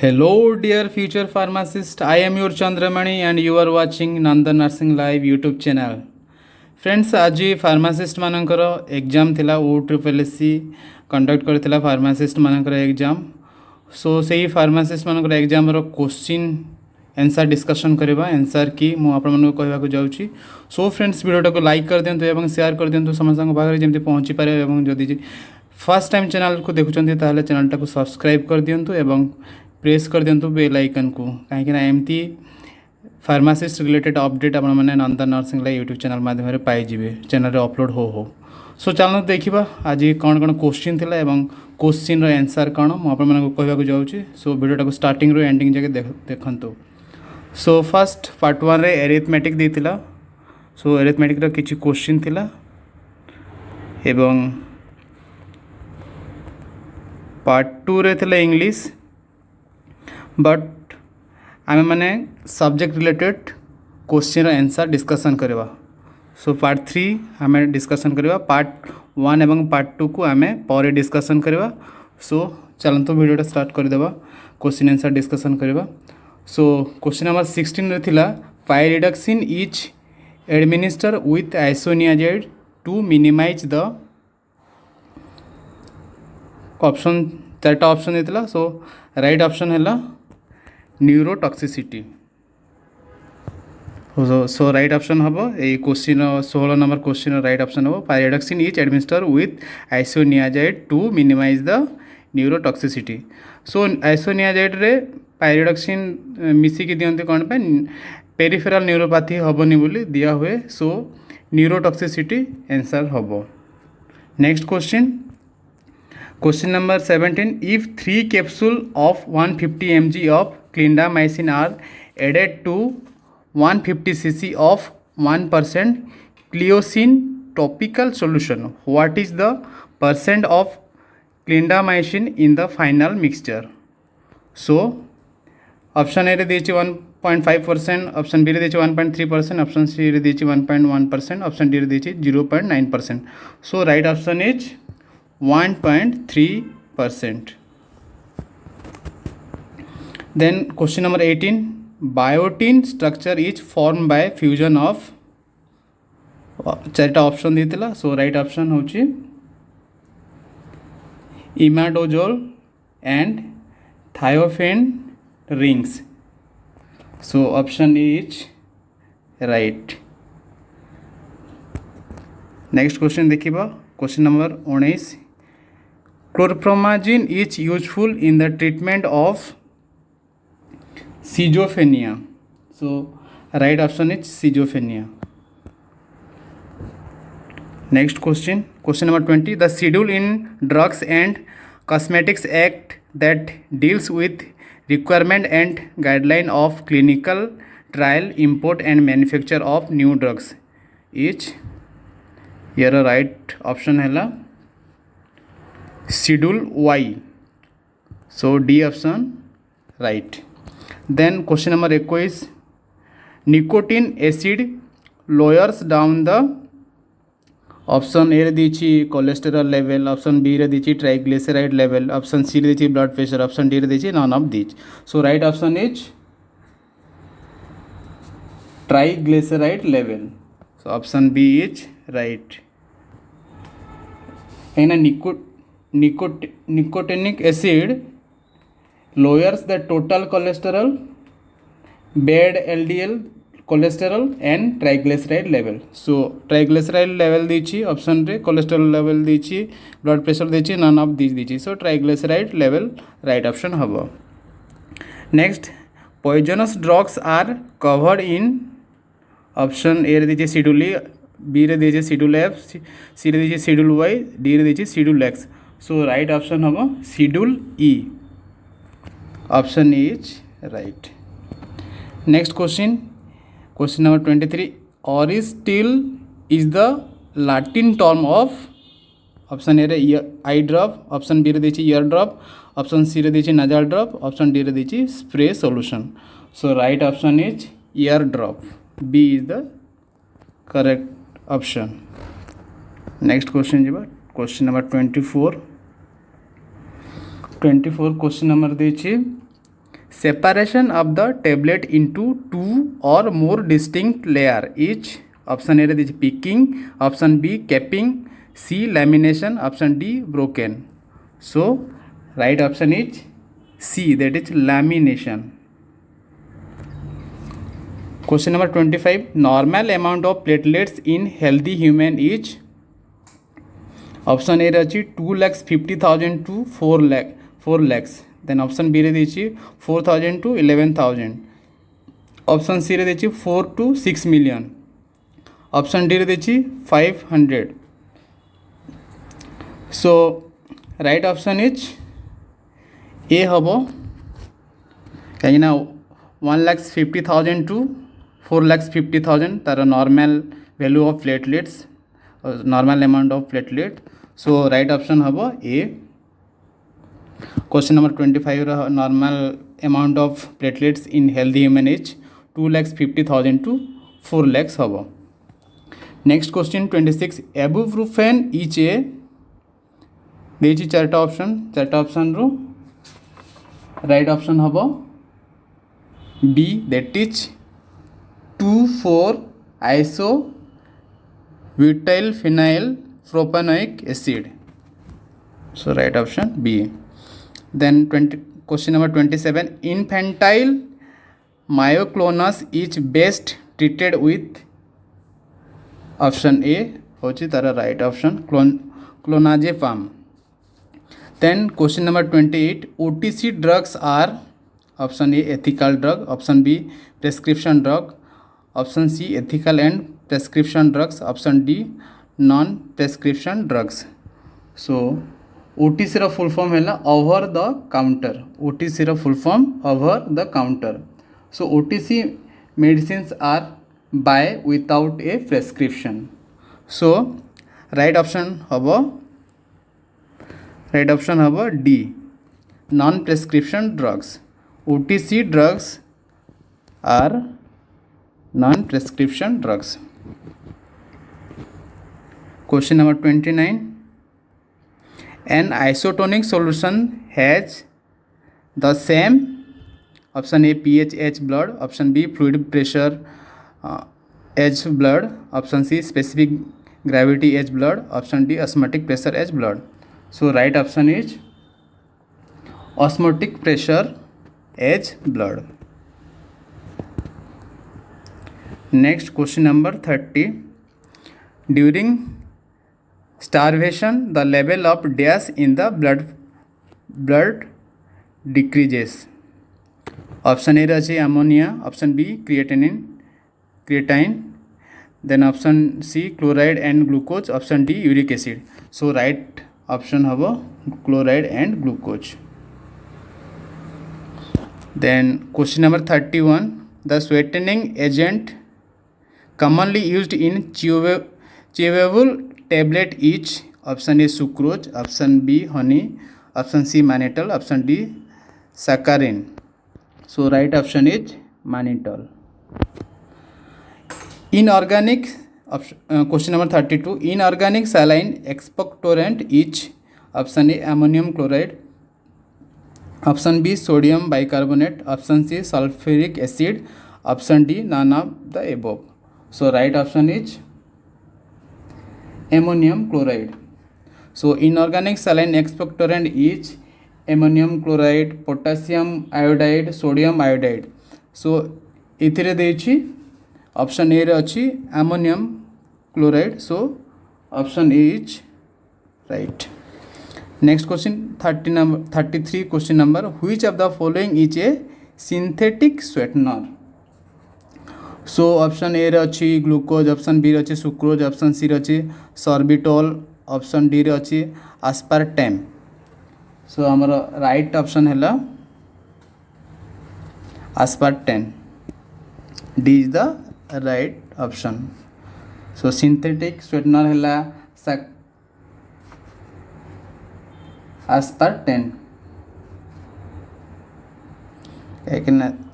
Hello, dear future pharmacist. I am your Chandramani, and you are watching Nanda Nursing Live YouTube channel. Friends आज pharmacist मानकर exam थिला O triple S C conduct करथिला pharmacist मानकर exam so से pharmacist मानकर exam रो question answer discussion करबा answer की मु आपण मन को कहबा जाउची सो फ्रेंड्स वीडियोटा को लाइक कर दियंतु एवं शेयर कर दियंतु समस्त पाखे जेमति पहुंची पारे एवं जदि फर्स्ट टाइम चैनल को देखुचंती ताले चैनलटा को सब्सक्राइब कर दियंतु एवं प्रेस कर दियंतु बेल आइकन को कहीं एमती फार्मासीस्ट रिलेटेड अपडेट आप Nanda nursing live YouTube channel माध्यम पाइबे चैनल अपलोड हो सो चलो देखा आज कौन कौन क्वेश्चन थिला एवं क्वेश्चन आंसर कौन मुझे कहवाक जाऊँगी सो वीडियोटा को स्टार्टिंग रू एंडिंग जाके देखु सो फर्स्ट पार्ट वन रे एरिथमेटिक देता सो एरिथमेटिक किसी क्वेश्चन थिला एवं पार्ट टू रे थिला इंग्लिश बट आमे माने subject related question answer discussion करवा सो पार्ट थ्री आम डिस्कशन करवा पार्ट वन एवं पार्ट टू को आम पर डिस्कशन करवा सो चलते वीडियोटा स्टार्ट करदेवा क्वेश्चन आंसर डिस्कशन करवा सो क्वेश्चन नंबर 16 रे थिला pyridoxine is administer with isoniazid to minimise the option चार्टा ऑप्शन देता सो राइट ऑप्शन है न्यूरोटॉक्सिसिटी सो राइट ऑप्शन हम ये question 16 number question right option हम पायरिडक्सिन is administer with isoniazid to minimise the neurotoxicity so isoniazid रे pyridoxine मिसिकी दियंती कौन पे पेरिफेराल neuropathy हेनी बोली दिया हुए सो न्यूरोटॉक्सिसिटी आंसर हम next question number 17 if 3 capsule of 150 mg of clindamycin are added to 150 cc of 1% cliocin topical solution what is the percent of clindamycin in the final mixture so option A रे देछि 1.5%, option B रे देछि 1.3%, option C रे देछि 1.1%, option D रे देछि 0.9%. So right option is 1.3%. Then question number 18, biotin structure is formed by fusion of चारटा option देथिला सो राइट ऑप्शन होची imidazole and thiophene rings so option is right. Next question देखिबा question number 19, chlorpromazine is useful in the treatment of schizophrenia so right option is schizophrenia. Next question number 20, the schedule in drugs and cosmetics act that deals with requirement and guideline of clinical trial import and manufacture of new drugs is यार right option है schedule Y so D option right. Then question number 21, nicotine acid lowers down the option A रे दीची cholesterol level, option B रे दीची triglyceride level, option C रे दीची blood pressure, option D रे दीची none of these so right option is triglyceride level so option B is right. Nicotinic acid lowers the total cholesterol, bad LDL cholesterol and triglyceride level. So triglyceride level दीची option रे, cholesterol level दीची, blood pressure दीची, none of these दीची so triglyceride level right option हबो. Next, poisonous drugs are covered in option A रे दीची schedule ई, B रे दीची शेड्यूल एफ, सी रे दीची शेड्यूल वाई, डी रे दीची schedule X so right option हबो schedule E. Option is right. Next question number 23, auristill is the Latin term of option A रे आई ड्रॉप, ऑप्शन बी रे देछि ईयर ड्रॉप, ऑप्शन सी रे देछि नाजल drop, option D रे देछि spray solution so right option is ear drop, B is the correct option. Next question जीवा question number 24 question number देछि Separation of the tablet into two or more distinct layer is option A is picking, option B capping, C lamination, option D broken. So right option is C, that is lamination. Question number 25. Normal amount of platelets in healthy human is option A रही 2,50,000 to 4 lakhs. Then option B रही 4,000 to 11,000. Option C रही 4 to 6 million. Option D रही 500. So right option is A हबो कहीं ना 1,50,000 to 4,50,000 तार normal value of platelets, normal amount of platelet. So right option हम A. Question number 25 normal amount of platelets in healthy human is 2,50,000 to 4 lakhs हम. Next question 26. Ibuprofen is a देछि चारटा option रो right option हम B, that is 2,4-iso-butyl phenyl propanoic acid. So right option B. Then question number 27. Infantile myoclonus is best treated with option A होची तारा right option clonazepam. Then question number 28. OTC drugs are option A ethical drug, option B prescription drug, option C ethical and prescription drugs, option D non prescription drugs. So OTC रा full form है over the counter. OTC रा full form over the counter. So OTC medicines are buy without a prescription. So right option हम D non prescription drugs. OTC drugs are non-prescription drugs. Question number 29. An isotonic solution has the same option A pH H blood, option B fluid pressure H blood, option C specific gravity H blood, option D osmotic pressure H blood. So right option is osmotic pressure H blood. Next question number 30. During starvation the level of dash in the blood decreases. Option A रही ammonia, option B creatine, then option C chloride and glucose, option D uric acid. So right option हबो chloride and glucose. Then question number 31. The sweetening agent commonly used in chewable tablet is option A sucrose, option B honey, option C mannitol, option D saccharin. So right option is mannitol. Inorganic question number 32. Inorganic saline expectorant is option A ammonium chloride, option B sodium bicarbonate, option C sulfuric acid, option D none of the above. So right option is ammonium chloride. So inorganic saline expectorant is ammonium chloride, potassium iodide, sodium iodide. So इथिरे देछि option A रे अछि ammonium chloride. So option A is right. Next question 33 question number. Which of the following is a synthetic sweetener? So option A रे अछि glucose, option B रे अछि sucrose, option C रे अछि सॉर्बिटॉल, ऑप्शन डी रे अछि aspartame. So हमर right option हैला aspartame. D is the right option. So synthetic sweetener हैला aspartame.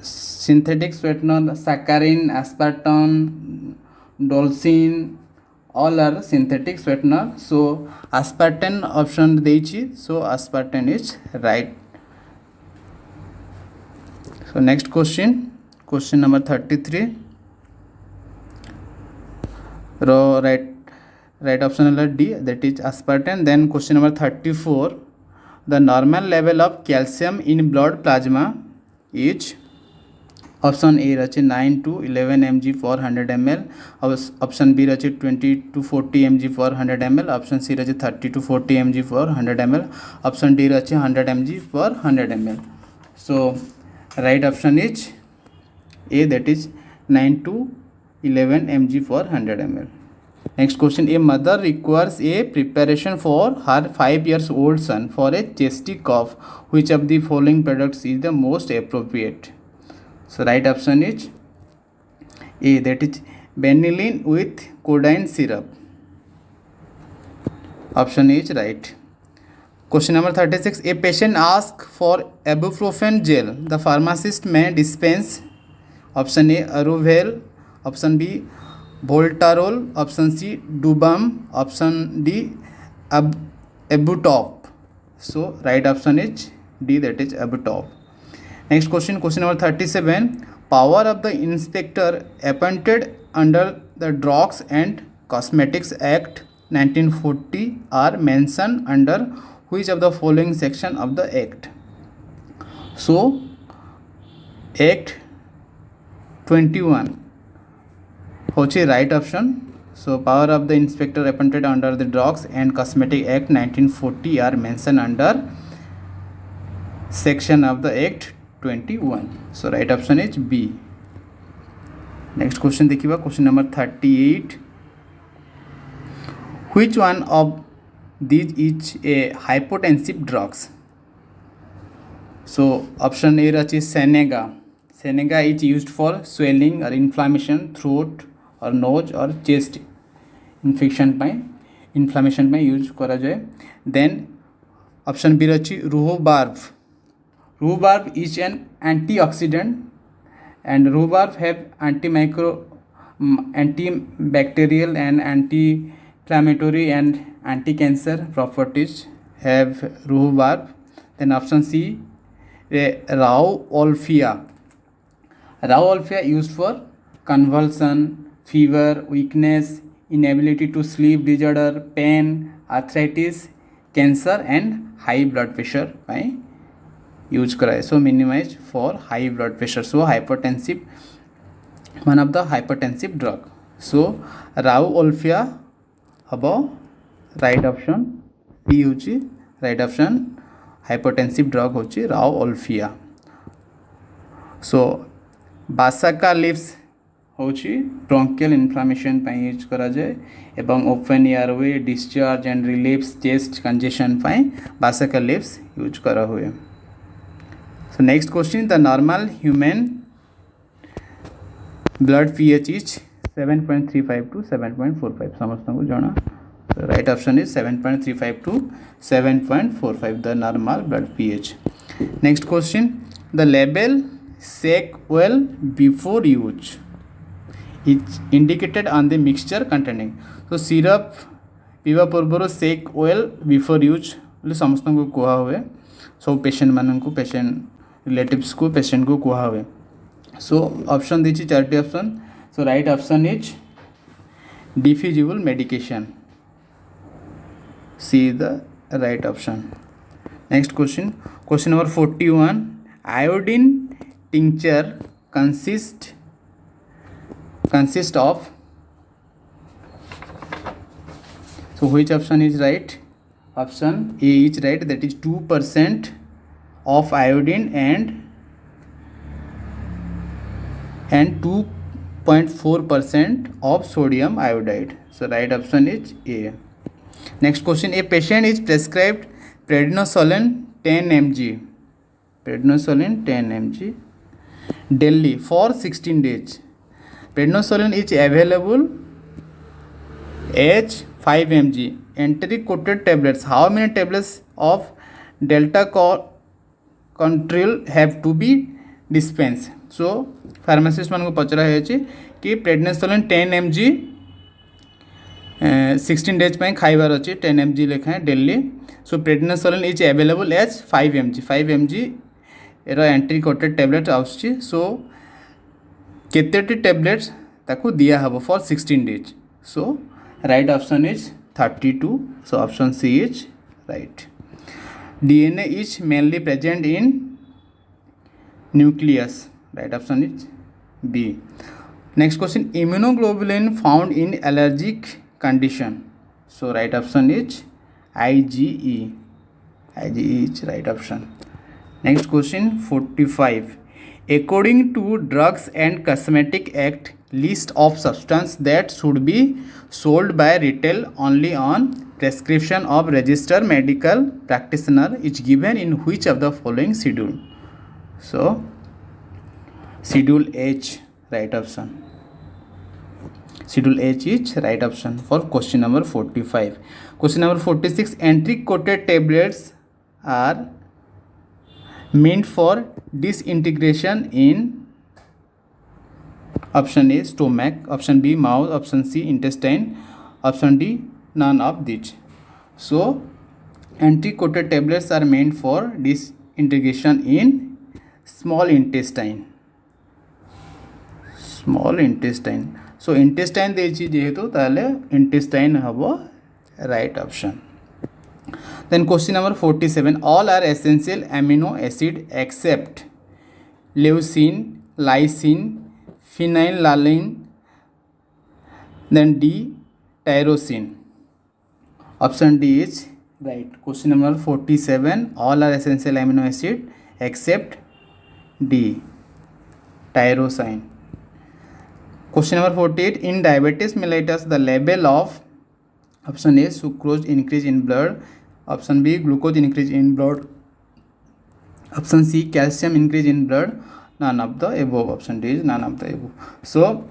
Synthetic sweetener saccharin, aspartame, dolcin all are synthetic sweetener. So aspartame option देछि. So aspartame is right. So next question number 33. Row right option D, that is aspartame. Then question number 34. The normal level of calcium in blood plasma is option A रचे 9 to 11 mg for 100 ml, option B रचे 20 to 40 mg for 100 ml, option C रचे 30 to 40 mg for 100 ml, option D रचे 100 mg for 100 ml. So right option is A, that is 9 to 11 mg for 100 ml. Next question. A mother requires a preparation for her 5 years old son for a chesty cough. Which of the following products is the most appropriate? So right option is A, that is Benylin with codeine syrup. Option is right. Question number 36. A patient asks for ibuprofen gel. The pharmacist may dispense option A Aruvel, option B Voltarol, option C Dubam, option D Abutop. So right option is D, that is Abutop. Next question number 37. Power of the inspector appointed under the Drugs and Cosmetics Act 1940 are mentioned under which of the following section of the Act? So Act 21 होची right option. So power of the inspector appointed under the Drugs and Cosmetic Act 1940 are mentioned under section of the Act 21. So right option is B. Next question देखिबा question number 38. Which one of these is a hypotensive drugs? So option A रची Senega. Senega is used for swelling or inflammation, throat or nose or chest inflammation ପାଇଁ use करा जाए. Then option B रची Ruhubarb. Ruhubarb is an antioxidant and Ruhubarb have antibacterial and anti-inflammatory and anti-cancer properties have Ruhubarb. Then option C Rauwolfia. Rauwolfia used for convulsion, fever, weakness, inability to sleep disorder, pain, arthritis, cancer and high blood pressure by use कराए. So minimize for high blood pressure. So hypertensive, one of the hypertensive drug. So Rauwolfia हबो right option B होची right option. Hypertensive drug होची Rauwolfia. So Basaka leaves होची bronchial inflammation ପାଇଁ use करा जाए एवं open airway discharge and reliefs chest congestion ପାଇଁ बासाका leaves use करा हुए. So next question. The normal human blood pH is 7.35 to 7.45 समस्त को जाना. Right option is 7.35 to 7.45 the normal blood pH. Next question. The label shake well before use is indicated on the mixture containing. So syrup पीवा पूर्व shake well before use समस्त को कुहा हुए. सब पेशेंट मान को पेशेंट रिलेटिव्स को पेशेंट को कुहा हुए. सो ऑप्शन दीची चार्टी option. So right option is diffusible medication. C the right option. Next question number 41. Iodine tincture consist of. So which option is right? Option A is right, that is 2% of iodine and 2.4% of sodium iodide. So right option is A. Next question. A patient is prescribed prednisolone 10 mg. Prednisolone 10 mg daily for 16 days. Prednisolone is available as 5 mg enteric coated tablets. How many tablets of delta control have to be dispensed? So pharmacist मान को पचरा है कि prednisolone 10 mg 16 days में खाइबार अच्छे 10 mg लेखा daily. So prednisolone is available as 5 mg. 5 mg एरा enteric coated tablet आउची सो केतेटी टैबलेट्स ताको दिया हबो for 16 days so right option is 32 so option C is right DNA is mainly present in nucleus right option is B next question immunoglobulin found in allergic condition so right option is IgE is right option next question 45 according to drugs and cosmetic act list of substance that should be sold by retail only on prescription of registered medical practitioner is given in which of the following schedule so schedule H right option schedule H is right option for question number 45 question number 46 entry coated tablets are meant for disintegration in option A stomach option B mouth option C intestine option D none of these so entry coated tablets are meant for disintegration in small intestine so intestine देछि जेहेतु ताले intestine हबो right option then question number 47 all are essential amino acid except leucine lysine phenylalanine then D tyrosine option D is right question number 47 all are essential amino acid except D tyrosine question number 48 in diabetes mellitus the level of option A sucrose increase in blood option B glucose increase in blood option C calcium increase in blood none of the above option D is none of the above so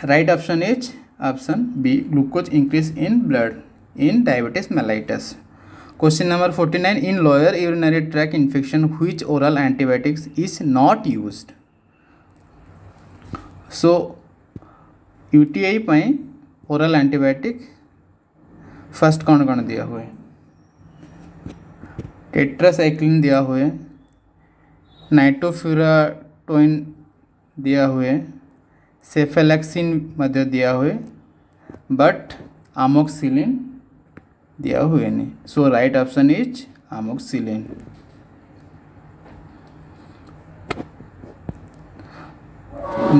right option is option B glucose increase in blood in diabetes mellitus question number 49 in lower urinary tract infection which oral antibiotics is not used so UTI ପାଇଁ oral antibiotic first कौन दिया हुए tetracycline दिया हुए नाइट्रोफ्यूराटोइन दिया हुए सेफेलैक्सिन मध्य दिया हुए बट आमोक्सिलिन दिया हुए नहीं so right option is amoxicillin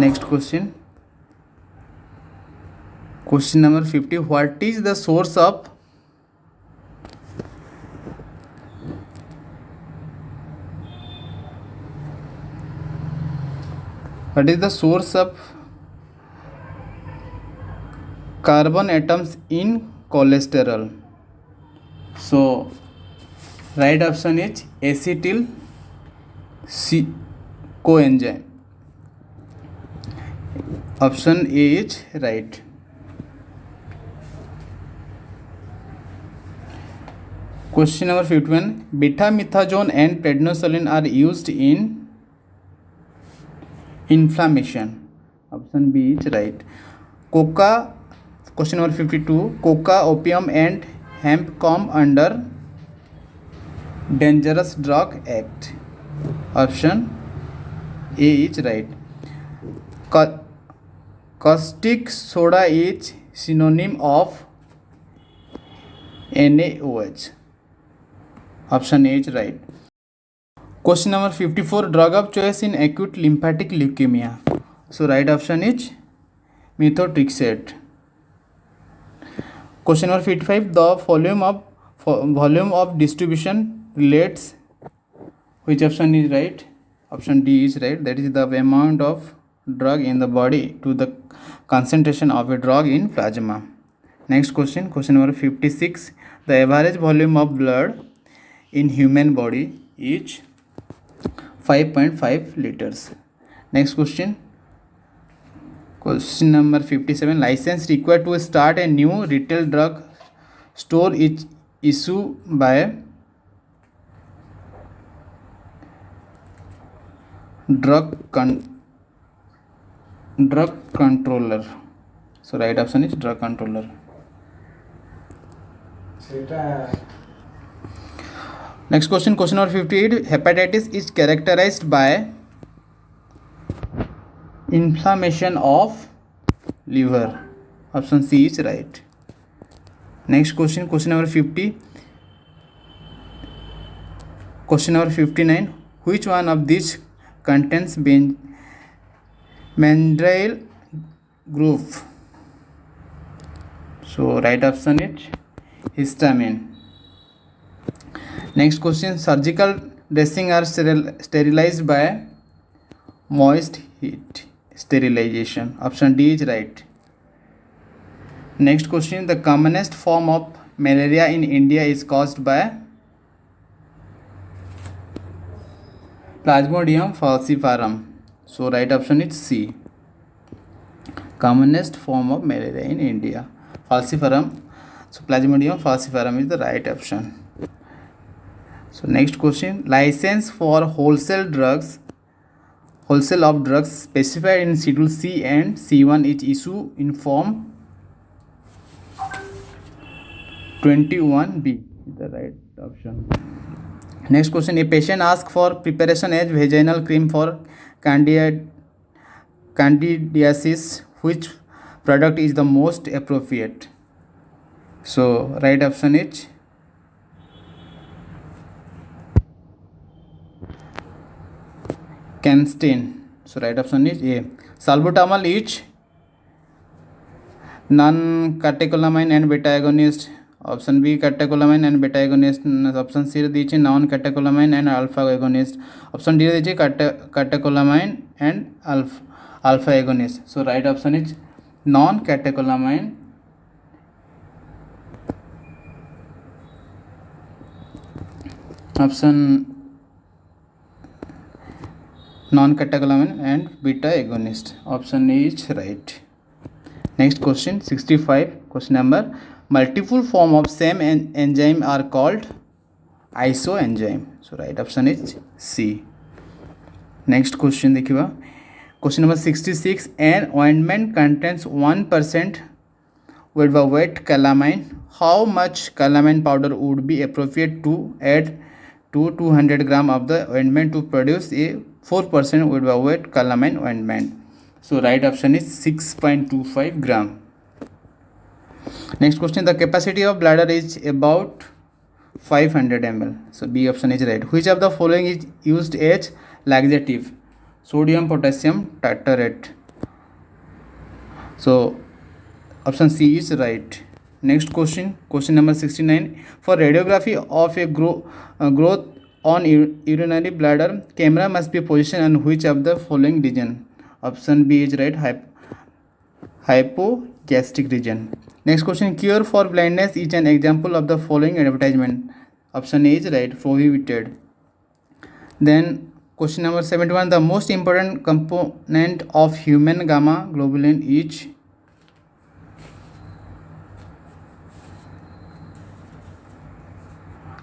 next question question number 50 what is the source of carbon atoms in cholesterol so right option is acetyl coenzyme option A is right question number 51 betamethasone and prednisolone are used in inflammation option B is right coca question number 52 coca opium and hemp come under dangerous drug act option A is right caustic soda is synonym of NaOH option A is right question number 54 drug of choice in acute lymphatic leukemia so right option is methotrexate question number 55 the volume of distribution relates which option is right option D is right that is the amount of drug in the body to the concentration of a drug in plasma next question number 56 the average volume of blood in human body is 5.5 liters next question number 57 license required to start a new retail drug store is issued by drug controller so right option is drug controller Next question, question number 58. Hepatitis is characterized by inflammation of liver. Option C is right. Next question, question number 50. Question number 59. Which one of these contains benzyl group? So right option is histamine. Next question, surgical dressing are sterilized by moist heat sterilization. Option D is right. Next question, the commonest form of malaria in India is caused by Plasmodium falciparum. So right option is C. Commonest form of malaria in India, falciparum. So Plasmodium falciparum is the right option. So next question, license for wholesale of drugs specified in Schedule C and C1 is issued in Form 21B is the right option. Next question, a patient asks for preparation as vaginal cream for candidiasis. Which product is the most appropriate? So right option is Canesten. So right option is A. Salbutamol is non-catecholamine and beta agonist. Option B catecholamine and beta agonist. Option C is non-catecholamine and alpha agonist. Option D is catecholamine and alpha agonist. So right option is non-catecholamine option non-catecholamine and beta agonist. Option A is right. Next question, 65. Question number, multiple form of same enzyme are called isoenzyme. So right option is C. Next question देखिए, question number 66. An ointment contains 1% weight calamine. How much calamine powder would be appropriate to add to 200 gram of the ointment to produce a 4% weight calamine ointment? So right option is 6.25 gram. Next question, the capacity of bladder is about 500 ml. So B option is right. Which of the following is used as laxative? Sodium potassium tartrate. So option C is right. Next question, question number 69. For radiography of a growth on urinary bladder, camera must be positioned on which of the following region? Option B is right, hypogastric region. Next question, cure for blindness is an example of the following advertisement. Option A is right, prohibited. Then question number 71, the most important component of human gamma globulin is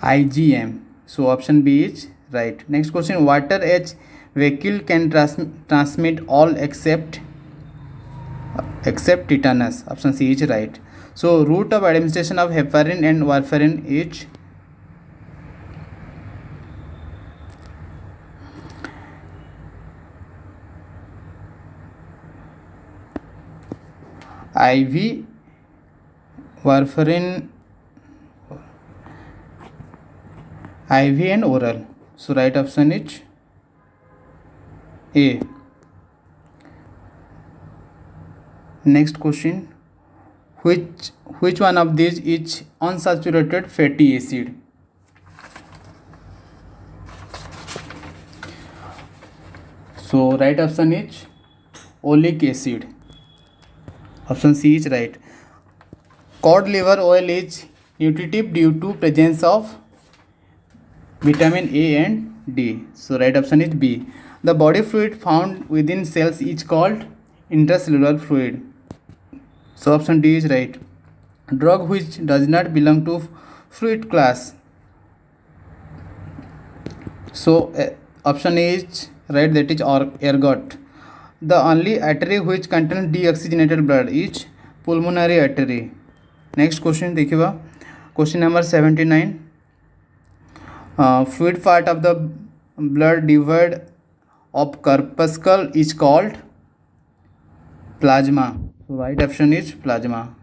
IgM. So option B is right. Next question, water as vehicle can transmit all except tetanus. Option C is right. So route of administration of heparin and warfarin is IV, warfarin, IV and oral. So right option is A. Next question, which one of these is unsaturated fatty acid? So right option is oleic acid. Option C is right. Cod liver oil is nutritive due to presence of vitamin A and D. So right option is B. The body fluid found within cells is called intracellular fluid. So option D is right. Drug which does not belong to fluid class. So option A is right, that is ergot. The only artery which contains deoxygenated blood is pulmonary artery. Next question देखिएगा, question number 79. Fluid part of the blood devoid of corpuscle is called plasma. So right option is plasma.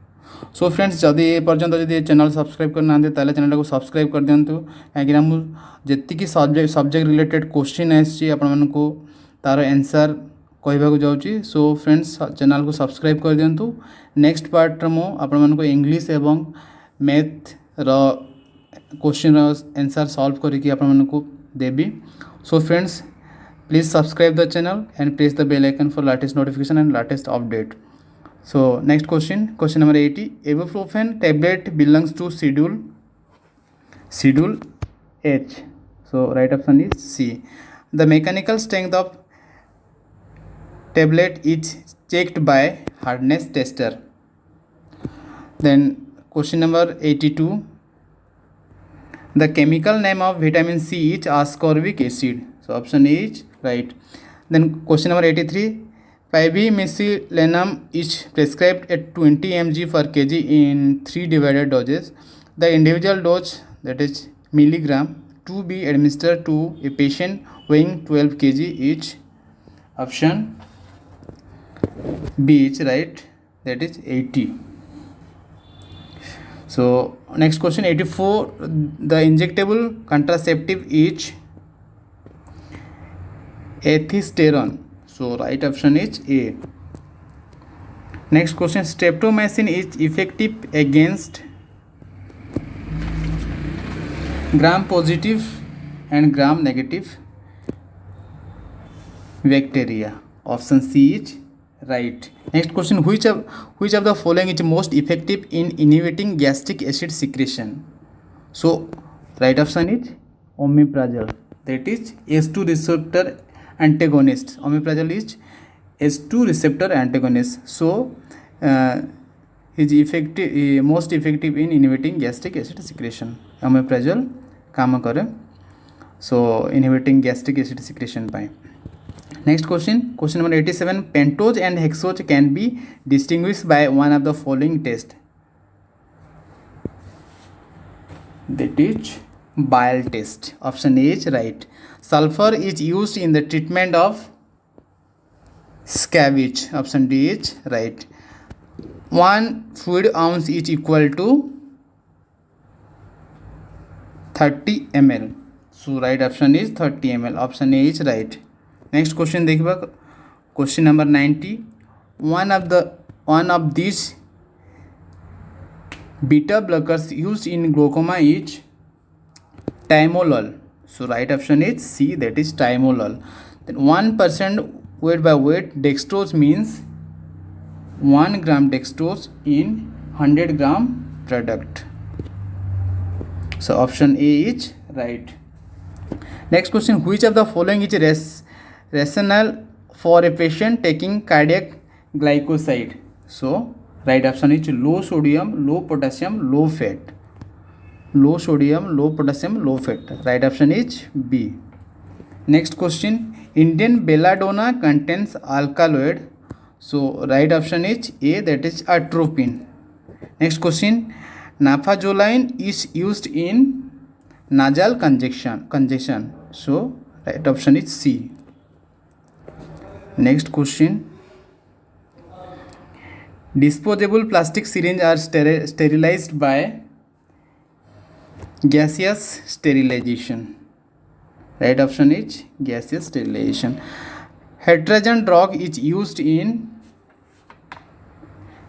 So friends जदि ए पर्यंत जदि channel subscribe करना ताले channel को subscribe कर दिंतु कहीं जी subject related question आपको तार आंसर कहवाक जाऊँगी. सो फ्रेंड्स चैनल को सब्सक्राइब कर दिंतु. नेक्स्ट पार्ट मुझे इंग्लिश एवं मैथ क्वेश्चन आंसर सॉल्व करके आपको देवी. So friends please subscribe the channel and press the bell icon for latest notification and latest update. So next question number 80. Ibuprofen tablet belongs to schedule H. So right option is C. The mechanical strength of tablet is checked by hardness tester. Then question number 82. The chemical name of vitamin C is ascorbic acid. So option A is right. Then question number 83. Pivimecyllenum is prescribed at 20 mg per kg in 3 divided doses. The individual dose, that is milligram, to be administered to a patient weighing 12 kg each. Option B is right, that is 80. So next question 84. The injectable contraceptive is ethisterone. So right option is A. Next question. Streptomycin is effective against gram positive and gram negative bacteria. Option C is right. Next question. Which of the following is most effective in inhibiting gastric acid secretion? So right option is omeprazole, that is H2 receptor antagonist. Omeprazole is H2 receptor antagonist. So is effective, most effective in inhibiting gastric acid secretion. Omeprazole काम करे so inhibiting gastric acid secretion पाए. Next question number 87. Pentose and hexose can be distinguished by one of the following test. That is bile test. Option A is right. Sulfur is used in the treatment of scavenge. Option D is right. 1 fluid ounce is equal to 30 ml. So right option is 30 ml. Option A is right. Next question देखिए. Question number 90. One of these beta blockers used in glaucoma is timolol. So right option is C, that is timolol. Then 1% weight by weight dextrose means 1 gram dextrose in 100 gram product. So option A is right. Next question. Which of the following is rational for a patient taking cardiac glycoside? So right option is low sodium, low potassium, low fat. Low sodium, low potassium, low fat. Right option is B. Next question. Indian belladonna contains alkaloid. So right option is A, that is atropine. Next question. Nafazoline is used in nasal congestion. So right option is C. Next question. Disposable plastic syringes are sterilized by gaseous sterilization. Right option is gaseous sterilization. Heterogen drug is used in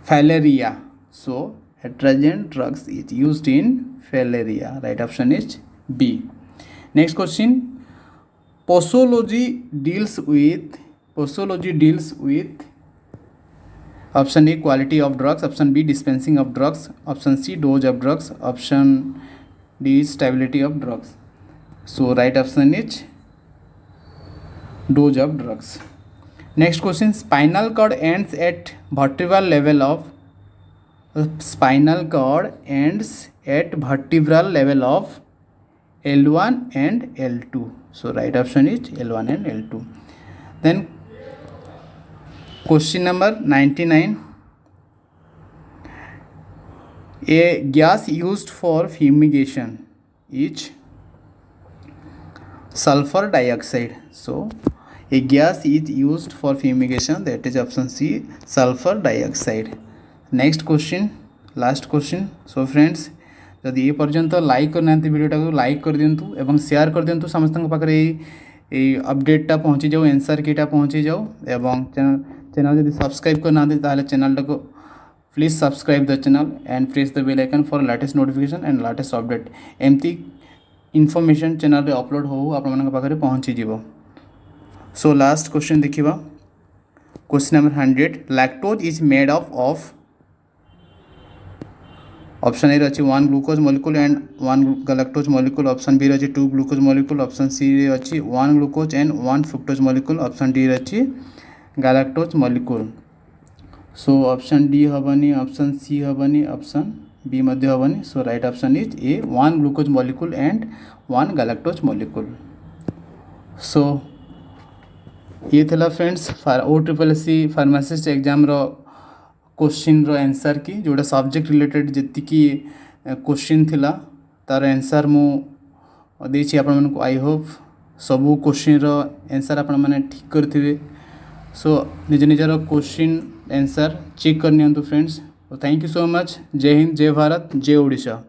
filaria. So heterogen drugs is used in filaria. Right option is B. Next question. Posology deals with option A, quality of drugs. Option B, dispensing of drugs. Option C, dose of drugs. Option D, stability of drugs. So right option is dose of drugs. Next question. Spinal cord ends at vertebral level of L1 and L2. So right option is L1 and L2. Then question number 99. A gas used for fumigation is sulfur dioxide. So a gas is used for fumigation, that is option C, sulfur dioxide. Next question, last question. So friends, जदि ये पर्यंत like करना वीडियोटा को like कर दिंतु एवं share कर दिंतु समस्त पाखे ये अपडेटा पहुँची जाऊ, आंसर कीटा पहुँची जाऊ एवं चैनल जब सब्सक्राइब करना ताहले चैनल को please subscribe the channel and press the bell icon for latest notification and latest update एमती इनफॉरमेशन चैनल रे अपलोड हो आपण पाखे पहुँची जीव. सो लास्ट क्वेश्चन देखिबा. Question number 100. Lactose is made of option A अच्छी 1 glucose molecule and 1 galactose molecule, option B अच्छी 2 ग्लूकोज मॉलिक्यूल, ऑप्शन सी अच्छी 1 glucose and 1 fructose molecule, option D अच्छी गैलेक्टोज मॉलिक्यूल. सो ऑप्शन डी हेनी, option C हेनी, option B मध्य हेनी. So right option is A 1 glucose molecule and 1 galactose molecule. So ये थिला friends OSSC pharmacist exam रो question रो आंसर की जोड़ा सब्जेक्ट रिलेटेड जी क्वेश्चन थिला तार आंसर मु देछि आपण मन को. आई होप सबू क्वेश्चन रो आंसर आपण माने ठीक करथिबे. सो निज निजर क्वेश्चन आंसर चेक करनियंतु friends. Thank you so much. जय हिंद, जय भारत, जय ओडिशा.